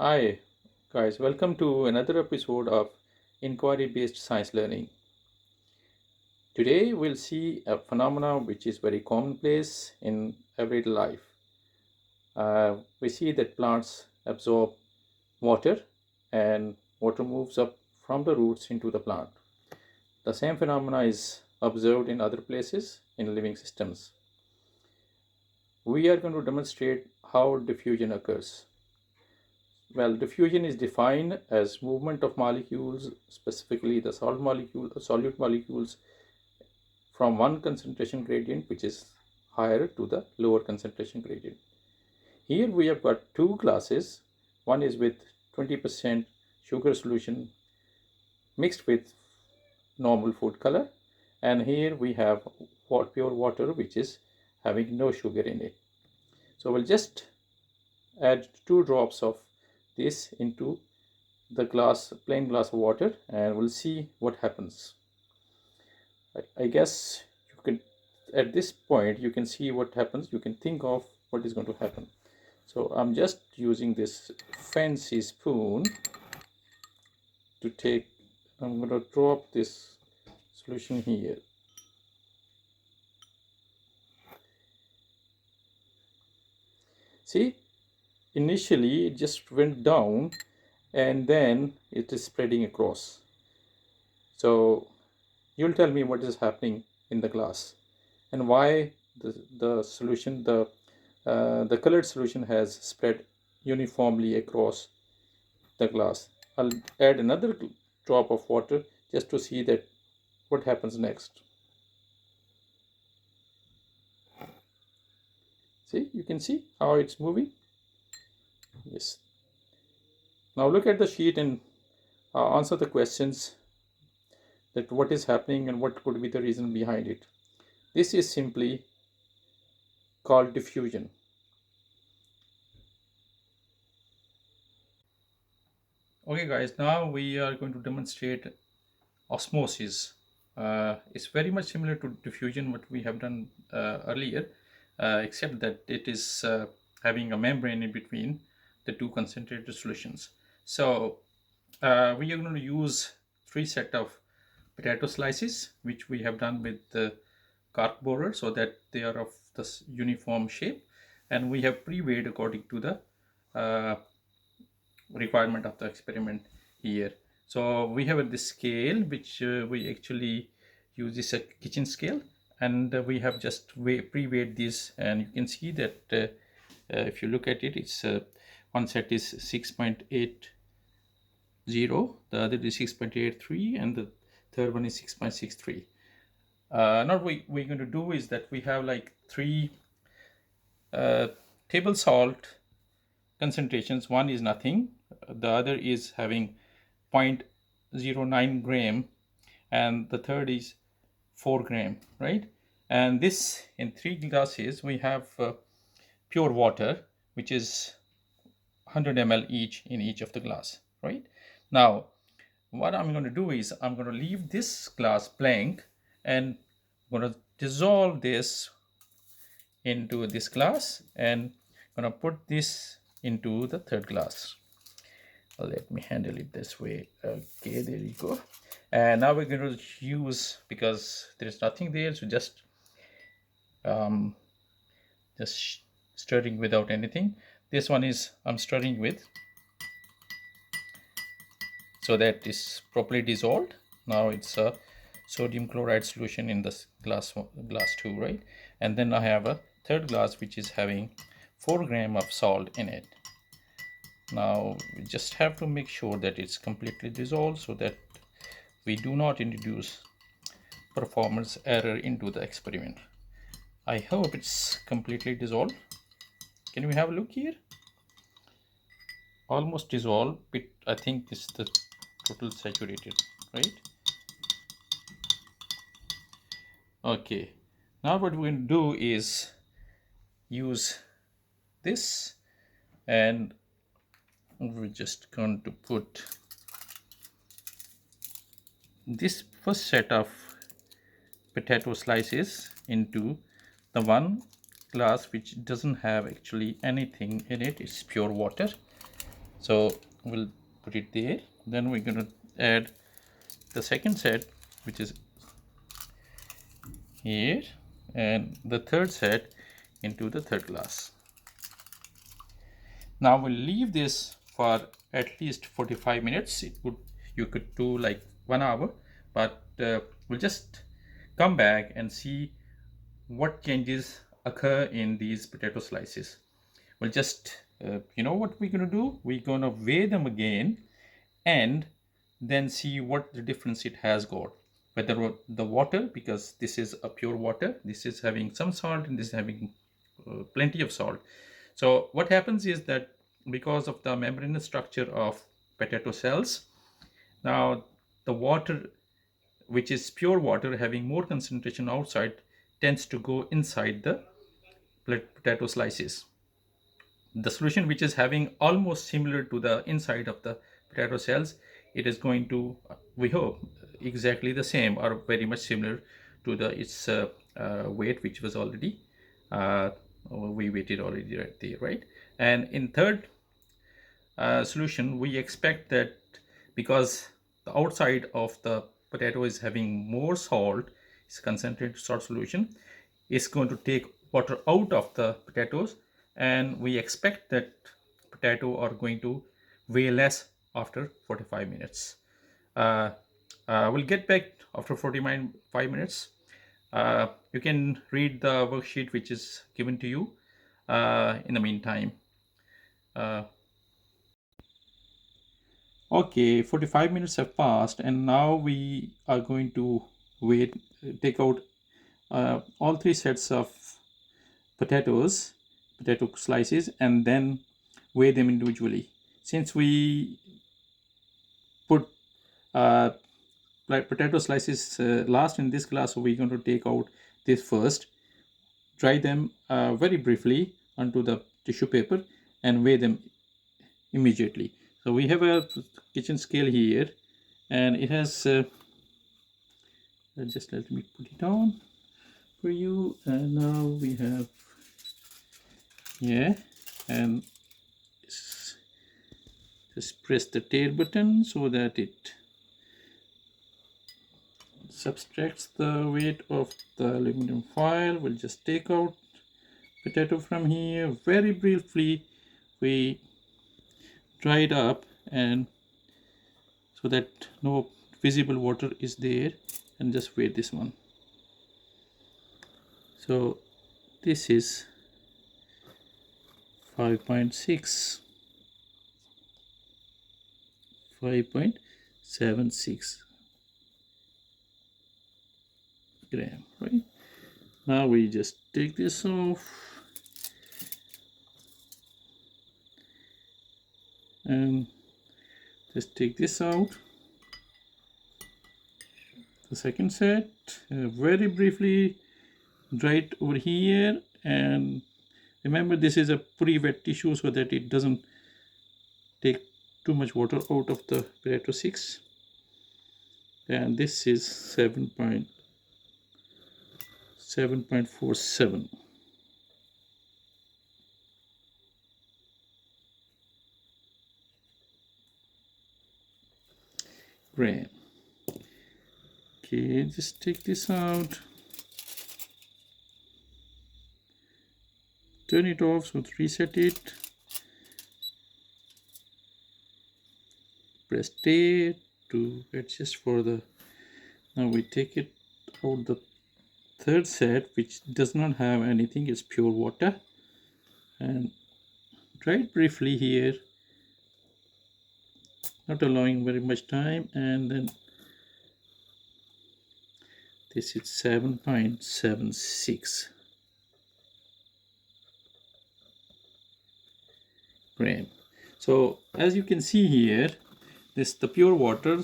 Hi, guys, welcome to another episode of Inquiry Based Science Learning. Today, we'll see a phenomena which is very commonplace in everyday life. We see that plants absorb water and water moves up from the roots into the plant. The same phenomena is observed in other places in living systems. We are going to demonstrate how diffusion occurs. Well, diffusion is defined as movement of molecules, specifically the solute molecules, from one concentration gradient, which is higher, to the lower concentration gradient. Here we have got two glasses. One is with 20% sugar solution mixed with normal food color, and here we have pure water, which is having no sugar in it. So we'll just add 2 drops of this into the plain glass of water, and we'll see what happens. I guess you can, at this point, you can see what happens. You can think of what is going to happen. So I'm just using this fancy spoon to take, I'm going to drop this solution here. See, initially it just went down and then it is spreading across. So you'll tell me what is happening in the glass and why the colored solution has spread uniformly across the glass. I'll add another drop of water just to see that what happens next. See, you can see how it's moving. Yes. Now look at the sheet and answer the questions that what is happening and what could be the reason behind it. This is simply called diffusion. Okay guys, now we are going to demonstrate osmosis. It's very much similar to diffusion what we have done earlier, except that it is having a membrane in between the two concentrated solutions. So we are going to use 3 sets of potato slices, which we have done with the cork borer so that they are of this uniform shape, and we have pre-weighed according to the uh, requirement of the experiment here. So we have this scale which we actually use this kitchen scale, and we have just pre-weighed this, and you can see that if you look at it, it's one set is 6.80, the other is 6.83, and the third one is 6.63. Now what we're going to do is that we have like 3 table salt concentrations. One is nothing, the other is having 0.09 gram, and the third is 4 gram, right? And this, in 3 glasses we have pure water, which is 100 ml each in each of the glass, right? Now what I'm going to do is I'm going to leave this glass blank, and I'm going to dissolve this into this glass, and I'm going to put this into the third glass. Let me handle it this way. Okay, there you go. And now we're going to use, because there's nothing there, so just stirring without anything. This one is I'm stirring with, so that is properly dissolved. Now it's a sodium chloride solution in this glass 2, right? And then I have a third glass which is having 4 gram of salt in it. Now we just have to make sure that it's completely dissolved so that we do not introduce performance error into the experiment. I hope it's completely dissolved. Can we have a look here? Almost dissolved, but I think this is the total saturated, right? Okay, now what we're going to do is use this, and we're just going to put this first set of potato slices into the one glass which doesn't have actually anything in it. It's pure water, So we'll put it there. Then we're going to add the second set, which is here, and the third set into the third glass. Now we'll leave this for at least 45 minutes. It would, you could do like 1 hour, but we'll just come back and see what changes occur in these potato slices. We'll just you know what we're going to do, we're going to weigh them again and then see what the difference it has got, whether the water, because this is a pure water, this is having some salt and this is having plenty of salt. So what happens is that because of the membranous structure of potato cells, now the water, which is pure water having more concentration outside, tends to go inside the potato slices. The solution which is having almost similar to the inside of the potato cells, it is going to, we hope, exactly the same or very much similar to the its weight, which was already we weighted already right there, right? And in third solution, we expect that because the outside of the potato is having more salt, it's concentrated salt solution, is going to take water out of the potatoes, and we expect that potato are going to weigh less after 45 minutes. uh, we'll get back after 45 minutes. You can read the worksheet which is given to you in the meantime. uh, okay, 45 minutes have passed, and now we are going to wait, take out all three sets of potatoes, potato slices, and then weigh them individually. Since we put uh, potato slices last in this glass, so we're going to take out this first, dry them very briefly onto the tissue paper, and weigh them immediately. So we have a kitchen scale here, and it has just let me put it on for you. And now we have, yeah, and just press the tail button so that it subtracts the weight of the aluminum foil. We'll just take out potato from here very briefly. We dry it up, and so that no visible water is there, and just weigh this one. So this is 5.6, 5.76 gram, right? Now we just take this off, and just take this out. The second set, very briefly dry it over here, and remember this is a pre-wet tissue so that it doesn't take too much water out of the potato 6. And this is 7.47 gram. Okay, just take this out, turn it off, so reset it, press T to adjust for the, now we take it out the third set, which does not have anything, it's pure water, and try it briefly here, not allowing very much time. And then this is 7.76 gram. So as you can see here, this the pure water,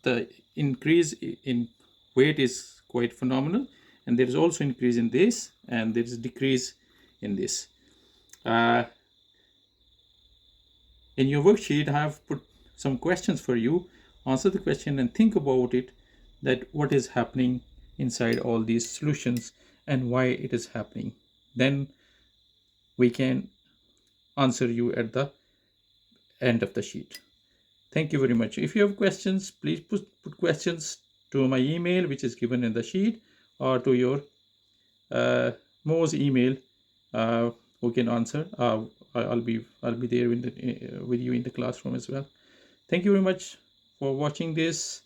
the increase in weight is quite phenomenal, and there is also increase in this, and there is decrease in this. In your worksheet, I have put some questions for you. Answer the question and think about it, that what is happening inside all these solutions and why it is happening. Then we can answer you at the end of the sheet. Thank you very much. If you have questions, please put questions to my email, which is given in the sheet, or to your Mo's email, who can answer. I'll be there with you in the classroom as well. Thank you very much for watching this.